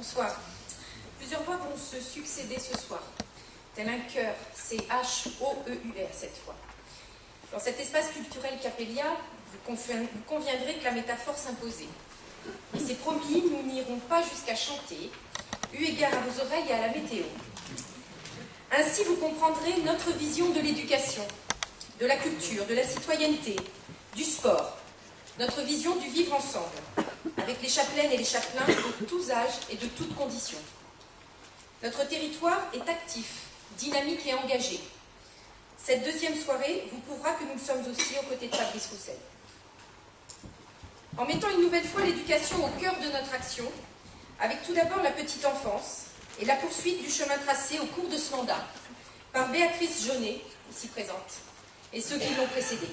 Bonsoir. Plusieurs voix vont se succéder ce soir. Tel un chœur, C-H-O-E-U-R cette fois. Dans cet espace culturel Capellia, vous conviendrez que la métaphore s'imposait. Et c'est promis, nous n'irons pas jusqu'à chanter, eu égard à vos oreilles et à la météo. Ainsi, vous comprendrez notre vision de l'éducation, de la culture, de la citoyenneté, du sport, notre vision du vivre ensemble, avec les chapelaines et les chapelains de tous âges et de toutes conditions. Notre territoire est actif, dynamique et engagé. Cette deuxième soirée vous prouvera que nous sommes aussi aux côtés de Fabrice Roussel. En mettant une nouvelle fois l'éducation au cœur de notre action, avec tout d'abord la petite enfance et la poursuite du chemin tracé au cours de ce mandat par Béatrice Jaunet, ici présente, et ceux qui l'ont précédée.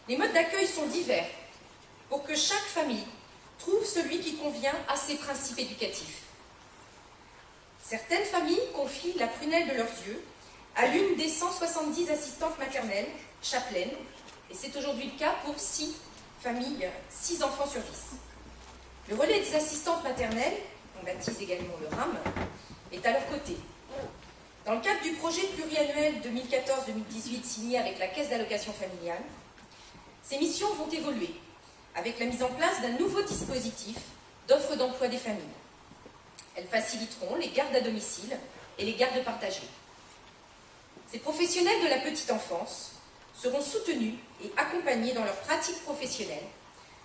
Les modes d'accueil sont divers pour que chaque famille trouve celui qui convient à ses principes éducatifs. Certaines familles confient la prunelle de leurs yeux à l'une des 170 assistantes maternelles, chapelaines, et c'est aujourd'hui le cas pour 6 familles, 6 enfants sur 10. Le relais des assistantes maternelles, on baptise également le RAM, est à leur côté. Dans le cadre du projet pluriannuel 2014-2018 signé avec la Caisse d'allocation familiale, ces missions vont évoluer avec la mise en place d'un nouveau dispositif d'offre d'emploi des familles. Elles faciliteront les gardes à domicile et les gardes partagées. Ces professionnels de la petite enfance seront soutenus et accompagnés dans leur pratique professionnelle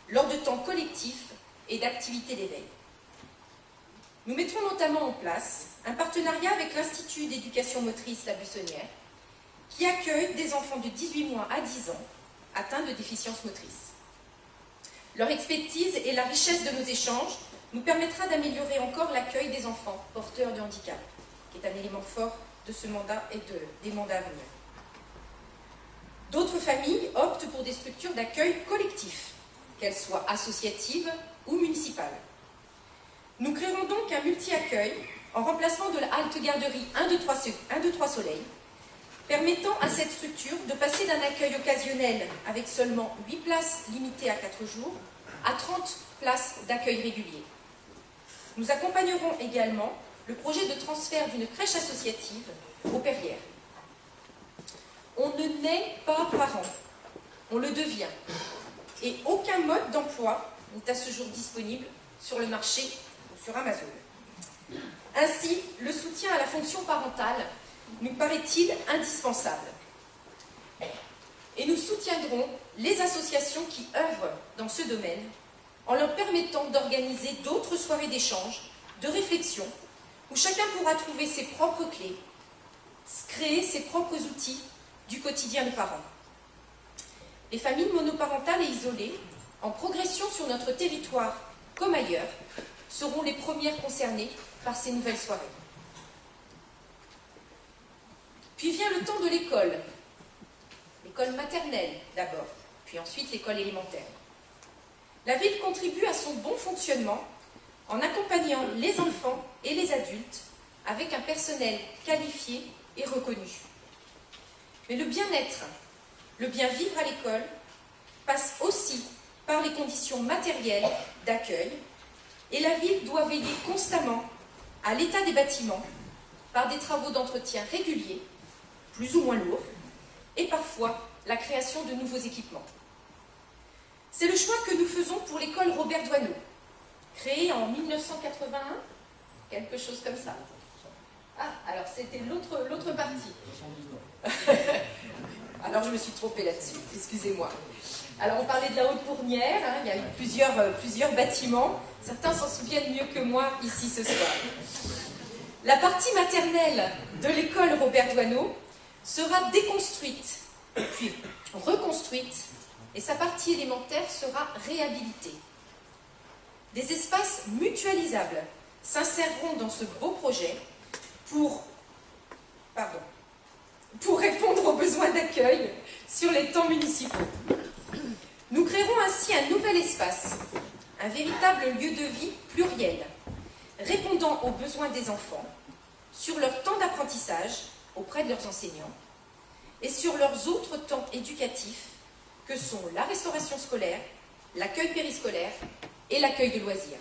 lors de temps collectifs et d'activités d'éveil. Nous mettrons notamment en place un partenariat avec l'Institut d'éducation motrice La Buissonnière qui accueille des enfants de 18 mois à 10 ans atteints de déficience motrice. Leur expertise et la richesse de nos échanges nous permettra d'améliorer encore l'accueil des enfants porteurs de handicap, qui est un élément fort de ce mandat et des mandats à venir. D'autres familles optent pour des structures d'accueil collectif, qu'elles soient associatives ou municipales. Nous créerons donc un multi-accueil en remplacement de la halte garderie 1-2-3 Soleil, permettant à cette structure de passer d'un accueil occasionnel avec seulement 8 places limitées à 4 jours à 30 places d'accueil régulier. Nous accompagnerons également le projet de transfert d'une crèche associative aux Perrières. On ne naît pas parent, on le devient. Et aucun mode d'emploi n'est à ce jour disponible sur le marché ou sur Amazon. Ainsi, le soutien à la fonction parentale nous paraît-il indispensable. Et nous soutiendrons les associations qui œuvrent dans ce domaine en leur permettant d'organiser d'autres soirées d'échange, de réflexion, où chacun pourra trouver ses propres clés, créer ses propres outils du quotidien des parents. Les familles monoparentales et isolées, en progression sur notre territoire comme ailleurs, seront les premières concernées par ces nouvelles soirées. Puis vient le temps de l'école. L'école maternelle d'abord, puis ensuite l'école élémentaire. La ville contribue à son bon fonctionnement en accompagnant les enfants et les adultes avec un personnel qualifié et reconnu. Mais le bien-être, le bien-vivre à l'école passe aussi par les conditions matérielles d'accueil et la ville doit veiller constamment à l'état des bâtiments par des travaux d'entretien réguliers, plus ou moins lourds, et parfois la création de nouveaux équipements. C'est le choix que nous faisons pour l'école Robert Doisneau, créée en 1981, quelque chose comme ça. Ah, alors c'était l'autre partie. Alors je me suis trompée là-dessus, excusez-moi. Alors on parlait de la Haute-Pournière, hein, il y a eu plusieurs bâtiments, certains s'en souviennent mieux que moi ici ce soir. La partie maternelle de l'école Robert Doisneau sera déconstruite, puis reconstruite, et sa partie élémentaire sera réhabilitée. Des espaces mutualisables s'inséreront dans ce beau projet pour répondre aux besoins d'accueil sur les temps municipaux. Nous créerons ainsi un nouvel espace, un véritable lieu de vie pluriel, répondant aux besoins des enfants, sur leur temps d'apprentissage auprès de leurs enseignants, et sur leurs autres temps éducatifs, que sont la restauration scolaire, l'accueil périscolaire et l'accueil de loisirs.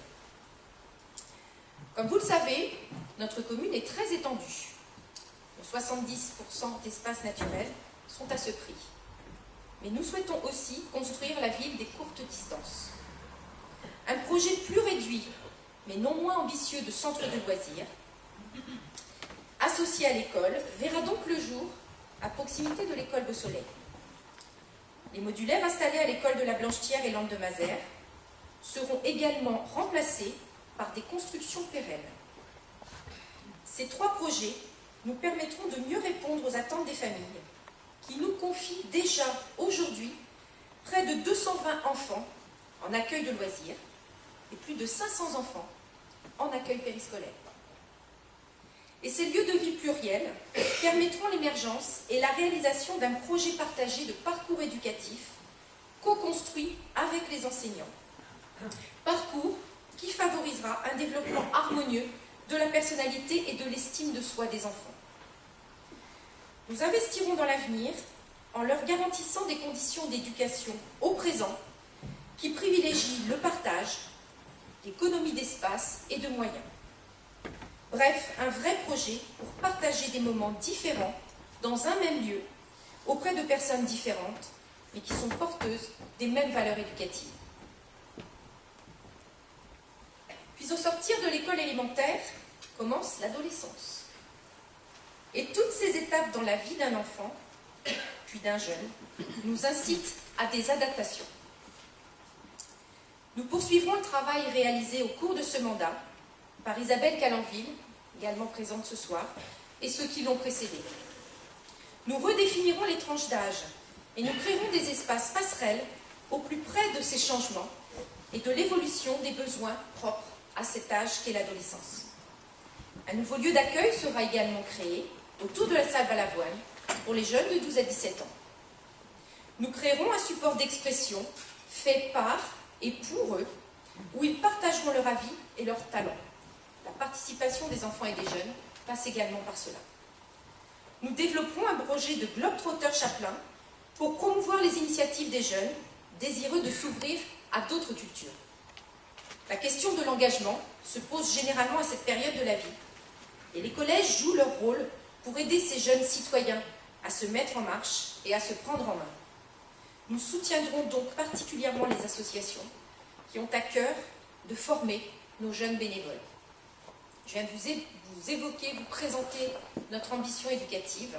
Comme vous le savez, notre commune est très étendue. Nos 70% d'espaces naturels sont à ce prix. Mais nous souhaitons aussi construire la ville des courtes distances. Un projet plus réduit, mais non moins ambitieux de centre de loisirs, associé à l'école, verra donc le jour à proximité de l'école Beausoleil. Les modulaires installés à l'école de la Blanchetière et Lande de Mazères seront également remplacés par des constructions pérennes. Ces 3 projets nous permettront de mieux répondre aux attentes des familles qui nous confient déjà aujourd'hui près de 220 enfants en accueil de loisirs et plus de 500 enfants en accueil périscolaire. Et ces lieux de vie pluriels permettront l'émergence et la réalisation d'un projet partagé de parcours éducatif co-construit avec les enseignants. Parcours qui favorisera un développement harmonieux de la personnalité et de l'estime de soi des enfants. Nous investirons dans l'avenir en leur garantissant des conditions d'éducation au présent qui privilégient le partage, l'économie d'espace et de moyens. Bref, un vrai projet pour partager des moments différents dans un même lieu, auprès de personnes différentes, mais qui sont porteuses des mêmes valeurs éducatives. Puis au sortir de l'école élémentaire, commence l'adolescence. Et toutes ces étapes dans la vie d'un enfant, puis d'un jeune, nous incitent à des adaptations. Nous poursuivrons le travail réalisé au cours de ce mandat par Isabelle Calenville, également présente ce soir, et ceux qui l'ont précédée. Nous redéfinirons les tranches d'âge et nous créerons des espaces passerelles au plus près de ces changements et de l'évolution des besoins propres à cet âge qu'est l'adolescence. Un nouveau lieu d'accueil sera également créé autour de la salle Balavoine pour les jeunes de 12 à 17 ans. Nous créerons un support d'expression fait par et pour eux, où ils partageront leur avis et leurs talents. La participation des enfants et des jeunes passe également par cela. Nous développerons un projet de Globetrotter Chaplin pour promouvoir les initiatives des jeunes désireux de s'ouvrir à d'autres cultures. La question de l'engagement se pose généralement à cette période de la vie. Et les collèges jouent leur rôle pour aider ces jeunes citoyens à se mettre en marche et à se prendre en main. Nous soutiendrons donc particulièrement les associations qui ont à cœur de former nos jeunes bénévoles. Je viens de vous évoquer, vous présenter notre ambition éducative.